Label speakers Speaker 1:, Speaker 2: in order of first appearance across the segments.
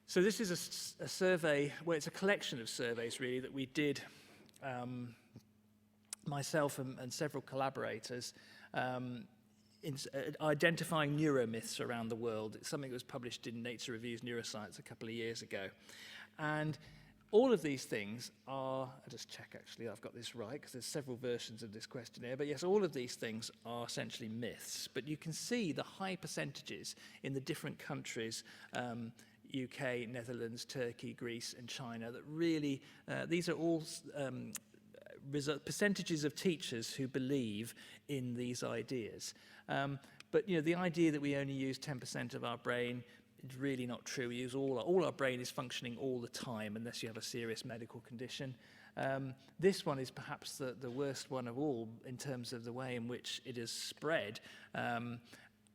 Speaker 1: So this is a survey, well, it's a collection of surveys really that we did, myself and several collaborators, identifying neuromyths around the world. It's something that was published in Nature Reviews Neuroscience a couple of years ago. And all of these things are, I'll just check actually, I've got this right, because there's several versions of this questionnaire, but yes, all of these things are essentially myths. But you can see the high percentages in the different countries, UK, Netherlands, Turkey, Greece, and China, that really, these are all percentages of teachers who believe in these ideas. But the idea that we only use 10% of our brain is really not true. We use all our brain is functioning all the time unless you have a serious medical condition. This one is perhaps the worst one of all in terms of the way in which it is spread.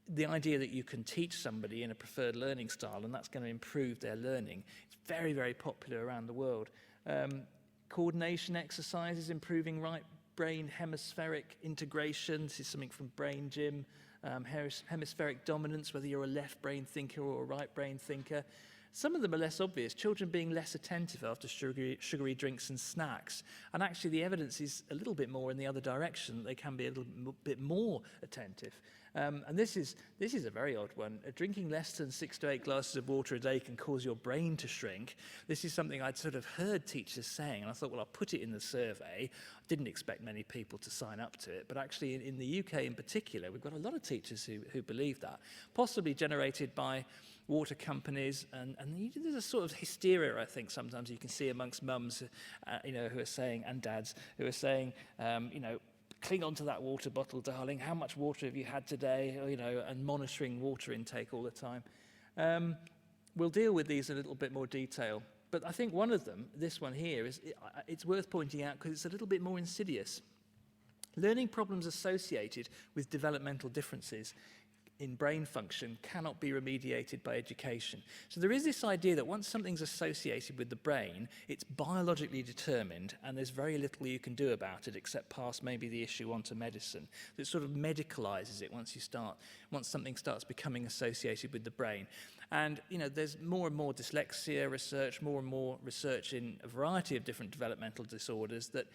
Speaker 1: The idea that you can teach somebody in a preferred learning style and that's going to improve their learning, it's very, very popular around the world. Coordination exercises, improving right brain hemispheric integration. This is something from Brain Gym. Hemispheric dominance, whether you're a left brain thinker or a right brain thinker. Some of them are less obvious. Children being less attentive after sugary drinks and snacks. And actually the evidence is a little bit more in the other direction. They can be a little bit more attentive. And this is a very odd one. Drinking less than 6 to 8 glasses of water a day can cause your brain to shrink. This is something I'd sort of heard teachers saying, and I thought, well, I'll put it in the survey. I didn't expect many people to sign up to it, but actually in the UK in particular, we've got a lot of teachers who believe that, possibly generated by water companies, and there's a sort of hysteria, I think, sometimes you can see amongst mums, who are saying, and dads, who are saying, cling on to that water bottle, darling. How much water have you had today? And monitoring water intake all the time. We'll deal with these in a little bit more detail. But I think one of them, this one here, it's worth pointing out because it's a little bit more insidious. Learning problems associated with developmental differences in brain function cannot be remediated by education. So there is this idea that once something's associated with the brain, it's biologically determined and there's very little you can do about it except pass maybe the issue on to medicine. It sort of medicalizes it once something starts becoming associated with the brain. And there's more and more dyslexia research, more and more research in a variety of different developmental disorders that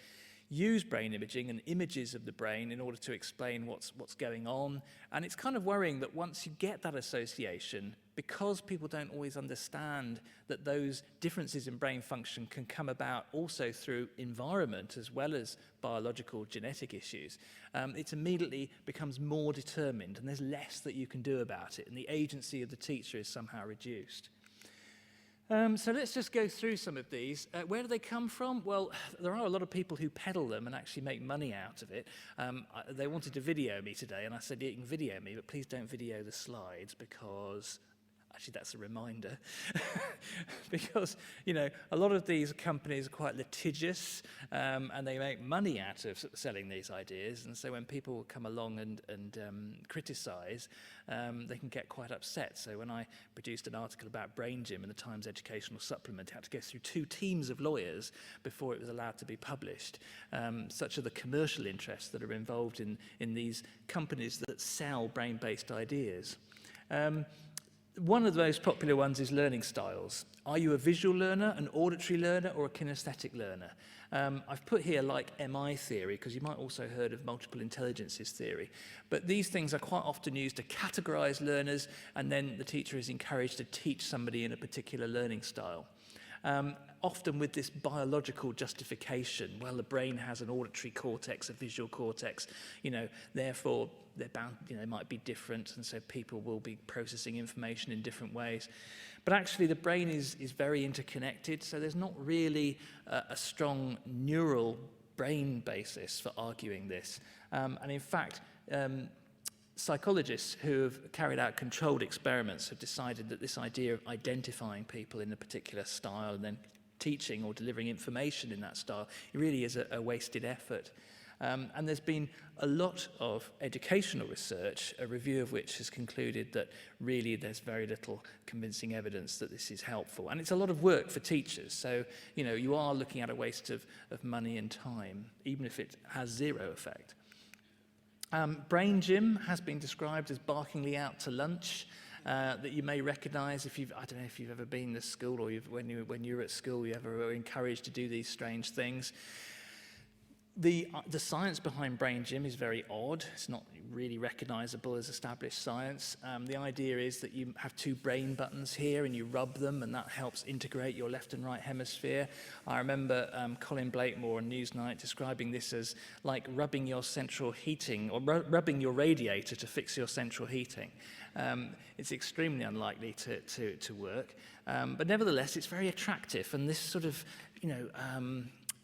Speaker 1: use brain imaging and images of the brain in order to explain what's going on. And it's kind of worrying that once you get that association, because people don't always understand that those differences in brain function can come about also through environment as well as biological genetic issues, it immediately becomes more determined and there's less that you can do about it, and the agency of the teacher is somehow reduced. So let's just go through some of these. Where do they come from? Well, there are a lot of people who peddle them and actually make money out of it. They wanted to video me today, and I said, yeah, you can video me, but please don't video the slides because... Actually, that's a reminder, because, a lot of these companies are quite litigious and they make money out of selling these ideas. And so when people come along and criticize, they can get quite upset. So when I produced an article about Brain Gym in the Times Educational Supplement, it had to go through 2 teams of lawyers before it was allowed to be published. Such are the commercial interests that are involved in these companies that sell brain-based ideas. One of the most popular ones is learning styles. Are you a visual learner, an auditory learner, or a kinesthetic learner? I've put here like MI theory, because you might also heard of multiple intelligences theory. But these things are quite often used to categorize learners, and then the teacher is encouraged to teach somebody in a particular learning style. Often with this biological justification, well, the brain has an auditory cortex, a visual cortex, therefore they're bound, they might be different, and so people will be processing information in different ways. But actually the brain is very interconnected, so there's not really a strong neural brain basis for arguing this. And in fact, psychologists who have carried out controlled experiments have decided that this idea of identifying people in a particular style and then teaching or delivering information in that style, it really is a wasted effort. And there's been a lot of educational research, a review of which has concluded that really there's very little convincing evidence that this is helpful. And it's a lot of work for teachers, so you are looking at a waste of money and time, even if it has zero effect. Brain Gym has been described as barkingly out to lunch. that you may recognize if I don't know if you've ever been to school, or when you were at school, you ever were encouraged to do these strange things. The science behind brain gym is very odd. It's not really recognizable as established science. The idea is that you have two brain buttons here and you rub them, and that helps integrate your left and right hemisphere. I remember Colin Blakemore on Newsnight describing this as like rubbing your central heating, or rubbing your radiator to fix your central heating. It's extremely unlikely to work, but nevertheless it's very attractive, and this sort of,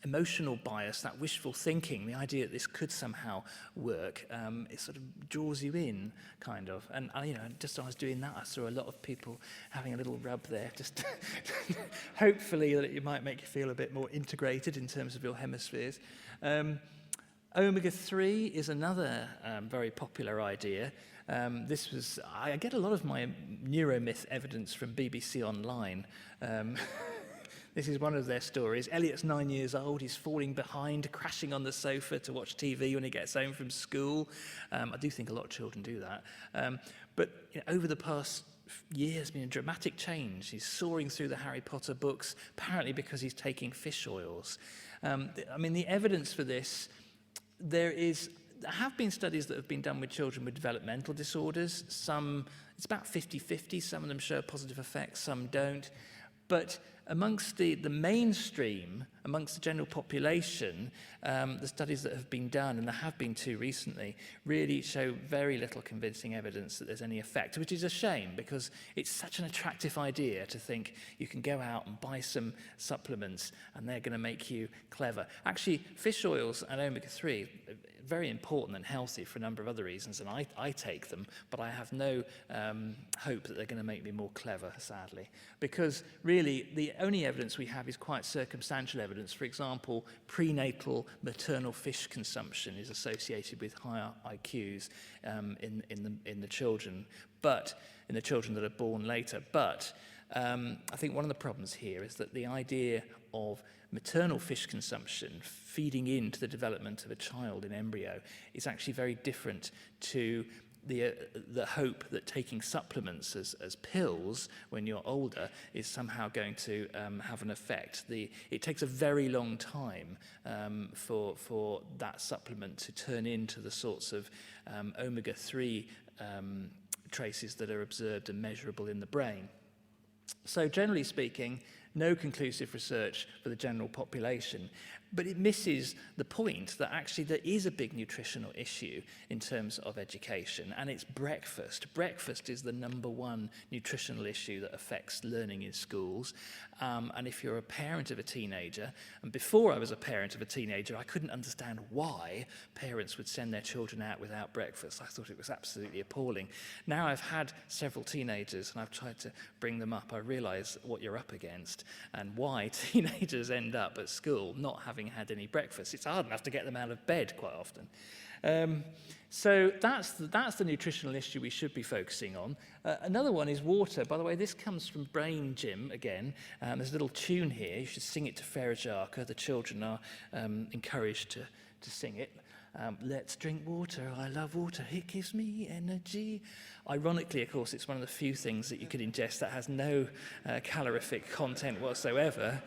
Speaker 1: emotional bias, that wishful thinking, the idea that this could somehow work, it sort of draws you in, kind of. And just as I was doing that, I saw a lot of people having a little rub there, just hopefully that it might make you feel a bit more integrated in terms of your hemispheres. Omega-3 is another very popular idea. I get a lot of my Neuromyth evidence from BBC Online. This is one of their stories. Elliot's 9 years old. He's falling behind, crashing on the sofa to watch TV when he gets home from school. I do think a lot of children do that. But over the past year, there's been a dramatic change. He's soaring through the Harry Potter books, apparently because he's taking fish oils. The evidence for this, there have been studies that have been done with children with developmental disorders. It's about 50-50. Some of them show positive effects, some don't. But amongst the mainstream, amongst the general population, the studies that have been done, and there have been two recently, really show very little convincing evidence that there's any effect, which is a shame, because it's such an attractive idea to think you can go out and buy some supplements and they're going to make you clever. Actually, fish oils and omega-3 are very important and healthy for a number of other reasons, and I take them, but I have no hope that they're going to make me more clever, sadly, because really the only evidence we have is quite circumstantial evidence. For example, prenatal maternal fish consumption is associated with higher IQs in the children, but in the children that are born later. But I think one of the problems here is that the idea of maternal fish consumption feeding into the development of a child in embryo is actually very different to the hope that taking supplements as pills when you're older is somehow going to have an effect. It takes a very long time for that supplement to turn into the sorts of omega-3 traces that are observed and measurable in the brain. So generally speaking, no conclusive research for the general population, but it misses the point that actually there is a big nutritional issue in terms of education, and it's breakfast. Breakfast is the #1 nutritional issue that affects learning in schools, and if you're a parent of a teenager, and before I was a parent of a teenager, I couldn't understand why parents would send their children out without breakfast. I thought it was absolutely appalling. Now I've had several teenagers and I've tried to bring them up, I realise what you're up against and why teenagers end up at school not having had any breakfast. It's hard enough to get them out of bed quite often. So that's the nutritional issue we should be focusing on. Another one is water. By the way, this comes from Brain Gym again. There's a little tune here. You should sing it to Farajarka. The children are encouraged to sing it. Let's drink water, I love water, it gives me energy. Ironically, of course, it's one of the few things that you could ingest that has no calorific content whatsoever.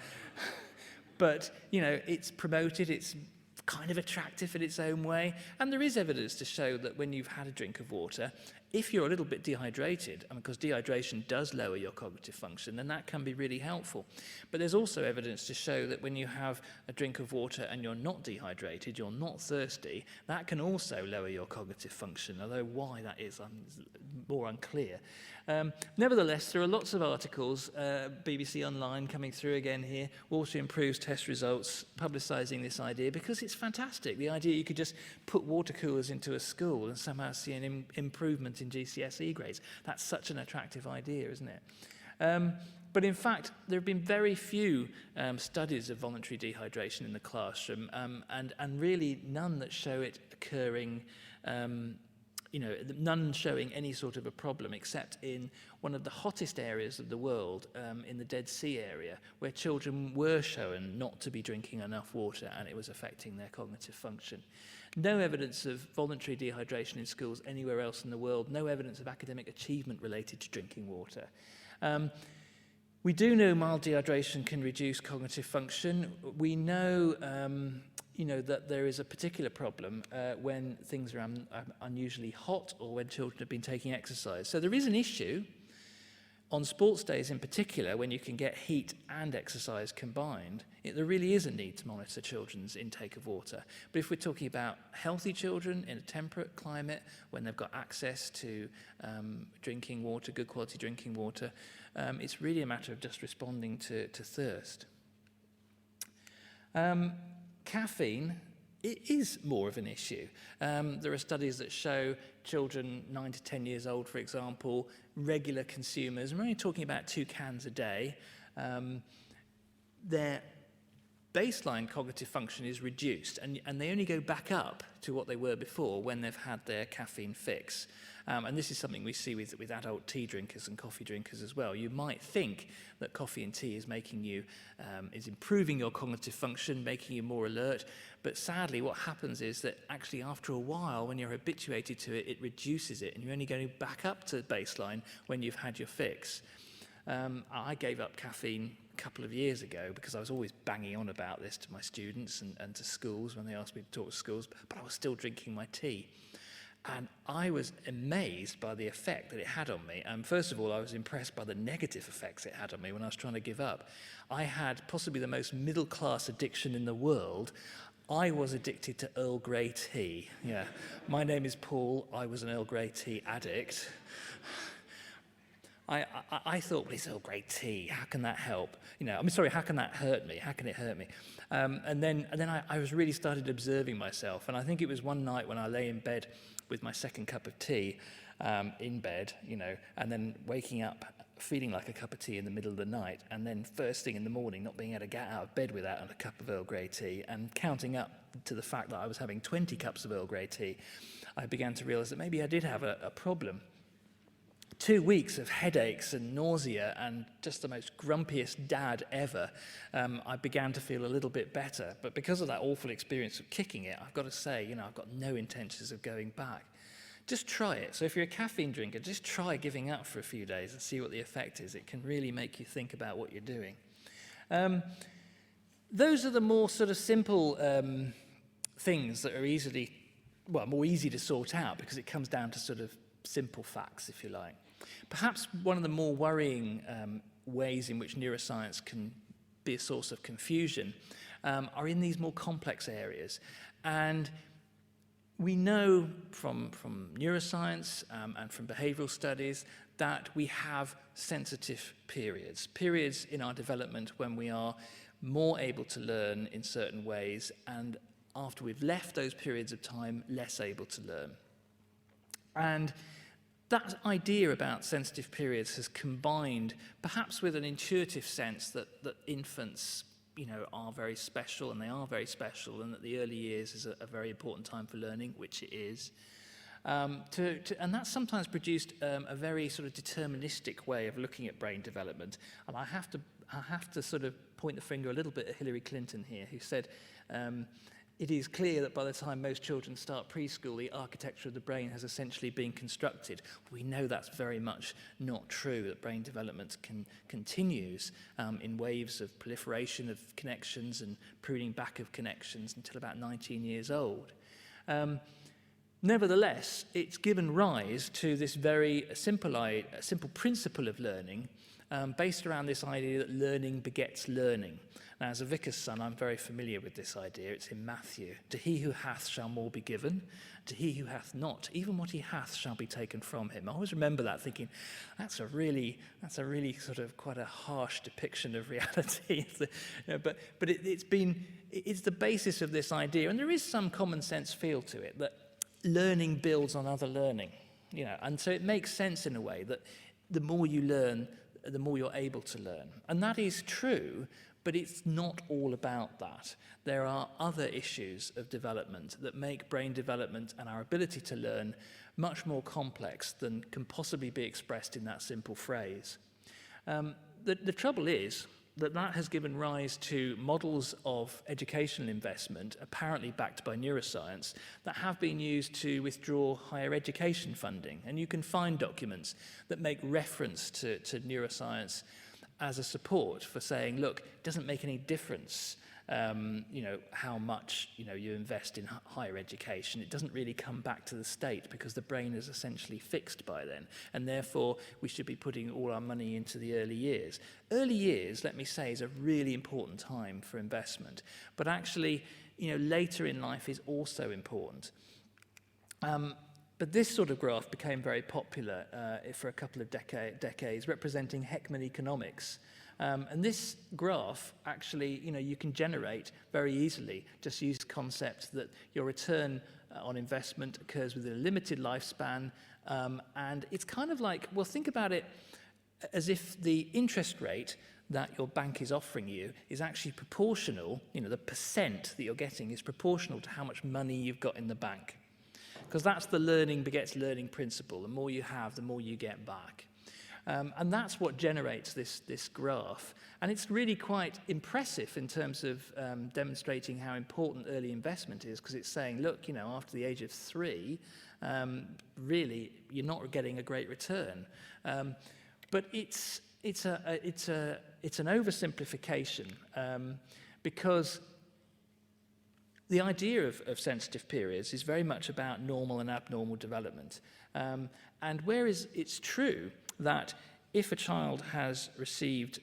Speaker 1: But, it's promoted, it's kind of attractive in its own way, and there is evidence to show that when you've had a drink of water, if you're a little bit dehydrated, because dehydration does lower your cognitive function, then that can be really helpful. But there's also evidence to show that when you have a drink of water and you're not dehydrated, you're not thirsty, that can also lower your cognitive function, although why that is more unclear. Nevertheless, there are lots of articles, BBC Online coming through again here, Water Improves test results, publicising this idea, because it's fantastic. The idea you could just put water coolers into a school and somehow see an improvement in GCSE grades. That's such an attractive idea, isn't it? But in fact, there have been very few studies of voluntary dehydration in the classroom, and really none that show it occurring none showing any sort of a problem except in one of the hottest areas of the world, in the Dead Sea area, where children were shown not to be drinking enough water and it was affecting their cognitive function. No evidence of voluntary dehydration in schools anywhere else in the world, no evidence of academic achievement related to drinking water. We do know mild dehydration can reduce cognitive function. We know, that there is a particular problem when things are unusually hot or when children have been taking exercise. So there is an issue on sports days in particular, when you can get heat and exercise combined. There really is a need to monitor children's intake of water. But if we're talking about healthy children in a temperate climate, when they've got access to drinking water, good quality drinking water, it's really a matter of just responding to thirst. Caffeine, it is more of an issue. There are studies that show children 9 to 10 years old, for example, regular consumers, and we're only talking about 2 cans a day, their baseline cognitive function is reduced, and they only go back up to what they were before when they've had their caffeine fix. And this is something we see with adult tea drinkers and coffee drinkers as well. You might think that coffee and tea is making you, is improving your cognitive function, making you more alert, but sadly what happens is that actually after a while, when you're habituated to it, it reduces it, and you're only going back up to baseline when you've had your fix. I gave up caffeine a couple of years ago because I was always banging on about this to my students and to schools when they asked me to talk to schools, but I was still drinking my tea. And I was amazed by the effect that it had on me. First of all, I was impressed by the negative effects it had on me when I was trying to give up. I had possibly the most middle-class addiction in the world. I was addicted to Earl Grey tea. Yeah, my name is Paul. I was an Earl Grey tea addict. I thought, well, it's Earl Grey tea. How can that help? How can that hurt me? How can it hurt me? And then I was really started observing myself. And I think it was one night when I lay in bed with my second cup of tea in bed, and then waking up feeling like a cup of tea in the middle of the night, and then first thing in the morning not being able to get out of bed without a cup of Earl Grey tea, and counting up to the fact that I was having 20 cups of Earl Grey tea, I began to realize that maybe I did have a problem. 2 weeks of headaches and nausea and just the most grumpiest dad ever, I began to feel a little bit better. But because of that awful experience of kicking it, I've got to say, I've got no intentions of going back. Just try it. So if you're a caffeine drinker, just try giving up for a few days and see what the effect is. It can really make you think about what you're doing. Those are the more sort of simple things that are more easy to sort out because it comes down to sort of simple facts, if you like. Perhaps one of the more worrying ways in which neuroscience can be a source of confusion are in these more complex areas. And we know from neuroscience and from behavioral studies that we have sensitive periods in our development when we are more able to learn in certain ways, and after we've left those periods of time, less able to learn. And that idea about sensitive periods has combined perhaps with an intuitive sense that infants, are very special, and they are very special, and that the early years is a very important time for learning, which it is. And that's sometimes produced a very sort of deterministic way of looking at brain development. And I have to sort of point the finger a little bit at Hillary Clinton here, who said, it is clear that by the time most children start preschool, the architecture of the brain has essentially been constructed. We know that's very much not true, that brain development continues in waves of proliferation of connections and pruning back of connections until about 19 years old. Nevertheless, it's given rise to this very simple principle of learning based around this idea that learning begets learning. Now, as a vicar's son, I'm very familiar with this idea. It's in Matthew. To he who hath shall more be given. To he who hath not, even what he hath shall be taken from him. I always remember that, thinking, that's a really sort of quite a harsh depiction of reality. But it's the basis of this idea, and there is some common sense feel to it that learning builds on other learning. And so it makes sense in a way that the more you learn, the more you're able to learn. And that is true, But it's not all about that. There are other issues of development that make brain development and our ability to learn much more complex than can possibly be expressed in that simple phrase. The trouble is that has given rise to models of educational investment, apparently backed by neuroscience, that have been used to withdraw higher education funding. And you can find documents that make reference to neuroscience as a support for saying, look, it doesn't make any difference how much you invest in higher education. It doesn't really come back to the state because the brain is essentially fixed by then, and therefore we should be putting all our money into the early years. Early years, let me say, is a really important time for investment, but actually, later in life is also important. But this sort of graph became very popular for a couple of decades, representing Heckman economics. And this graph, actually, you can generate very easily. Just use the concept that your return on investment occurs within a limited lifespan. And it's kind of like, well, think about it as if the interest rate that your bank is offering you is actually proportional, the percent that you're getting is proportional to how much money you've got in the bank. Because that's the learning begets learning principle. The more you have, the more you get back. And that's what generates this graph. And it's really quite impressive in terms of demonstrating how important early investment is, because it's saying, look, after the age of 3, really, you're not getting a great return. But it's an oversimplification, because the idea of sensitive periods is very much about normal and abnormal development. And whereas it's true that if a child has received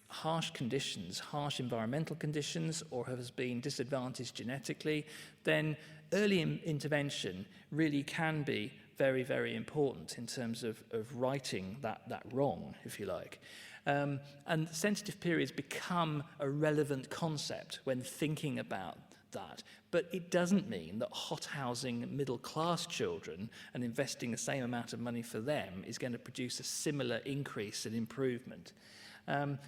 Speaker 1: harsh conditions, harsh environmental conditions, or has been disadvantaged genetically, then early intervention really can be very, very important in terms of righting that wrong, if you like. And sensitive periods become a relevant concept when thinking about that. But it doesn't mean that hot-housing middle-class children and investing the same amount of money for them is going to produce a similar increase in improvement.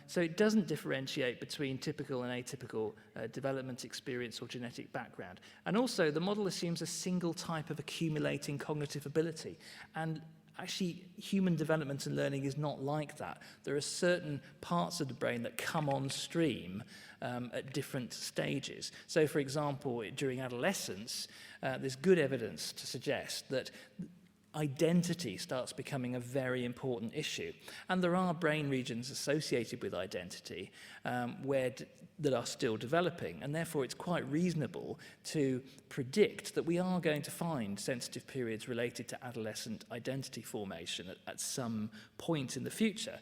Speaker 1: So it doesn't differentiate between typical and atypical development experience or genetic background. And also, the model assumes a single type of accumulating cognitive ability. And actually, human development and learning is not like that. There are certain parts of the brain that come on stream at different stages. So, for example, during adolescence, there's good evidence to suggest that identity starts becoming a very important issue. And there are brain regions associated with identity that are still developing. And therefore, it's quite reasonable to predict that we are going to find sensitive periods related to adolescent identity formation at some point in the future.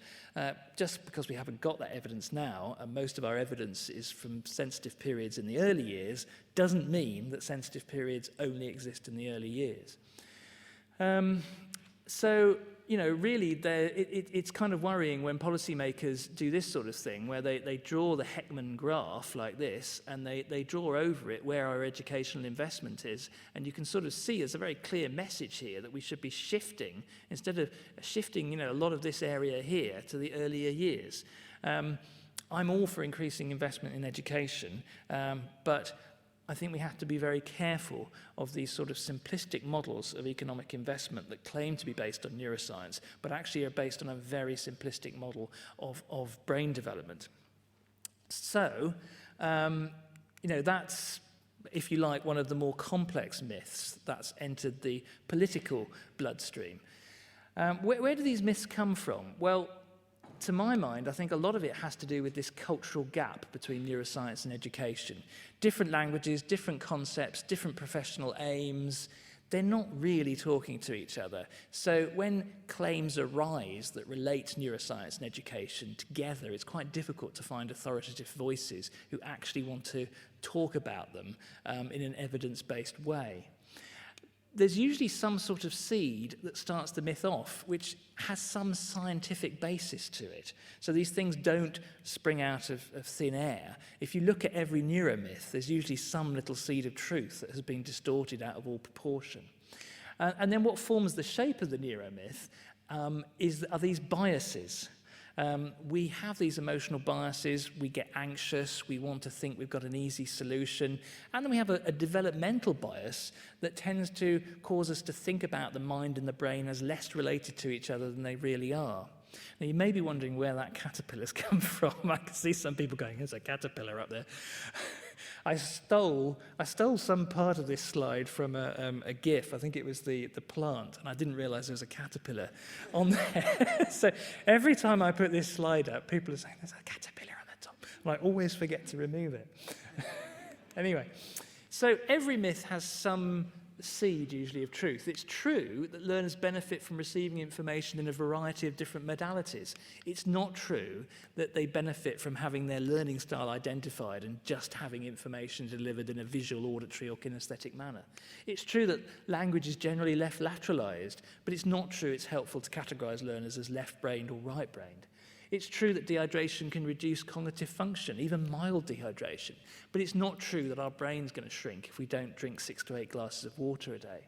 Speaker 1: Just because we haven't got that evidence now, and most of our evidence is from sensitive periods in the early years, doesn't mean that sensitive periods only exist in the early years. So, really, it's kind of worrying when policymakers do this sort of thing, where they draw the Heckman graph like this, and they draw over it where our educational investment is. And you can sort of see there's a very clear message here that we should be shifting, instead of shifting, a lot of this area here to the earlier years. I'm all for increasing investment in education, but I think we have to be very careful of these sort of simplistic models of economic investment that claim to be based on neuroscience, but actually are based on a very simplistic model of brain development. So, that's, if you like, one of the more complex myths that's entered the political bloodstream. Where do these myths come from? Well, to my mind, I think a lot of it has to do with this cultural gap between neuroscience and education. Different languages, different concepts, different professional aims, they're not really talking to each other. So when claims arise that relate neuroscience and education together, it's quite difficult to find authoritative voices who actually want to talk about them in an evidence-based way. There's usually some sort of seed that starts the myth off, which has some scientific basis to it. So these things don't spring out of thin air. If you look at every neuromyth, there's usually some little seed of truth that has been distorted out of all proportion. And then what forms the shape of the neuromyth are these biases. We have these emotional biases, we get anxious, we want to think we've got an easy solution, and then we have a developmental bias that tends to cause us to think about the mind and the brain as less related to each other than they really are. Now, you may be wondering where that caterpillar's come from. I can see some people going, there's a caterpillar up there. I stole some part of this slide from a GIF. I think it was the plant, and I didn't realize there was a caterpillar on there. So every time I put this slide up, people are saying, there's a caterpillar on the top. And I always forget to remove it. Anyway, so every myth has some seed, usually, of truth. It's true that learners benefit from receiving information in a variety of different modalities. It's not true that they benefit from having their learning style identified and just having information delivered in a visual, auditory, or kinesthetic manner. It's true that language is generally left lateralized, but it's not true it's helpful to categorize learners as left-brained or right-brained. It's true that dehydration can reduce cognitive function, even mild dehydration, but it's not true that our brain's going to shrink if we don't drink 6 to 8 glasses of water a day.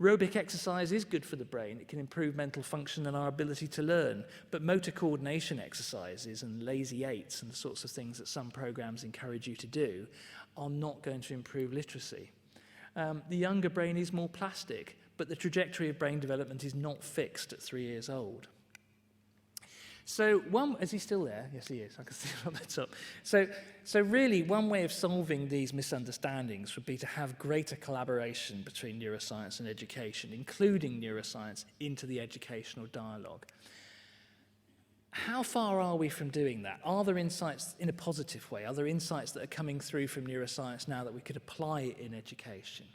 Speaker 1: Aerobic exercise is good for the brain. It can improve mental function and our ability to learn, but motor coordination exercises and lazy 8s and the sorts of things that some programs encourage you to do are not going to improve literacy. The younger brain is more plastic, but the trajectory of brain development is not fixed at 3 years old. So is he still there? Yes, he is. I can see him on the top. So really, one way of solving these misunderstandings would be to have greater collaboration between neuroscience and education, including neuroscience into the educational dialogue. How far are we from doing that? Are there insights in a positive way? Are there insights that are coming through from neuroscience now that we could apply in education?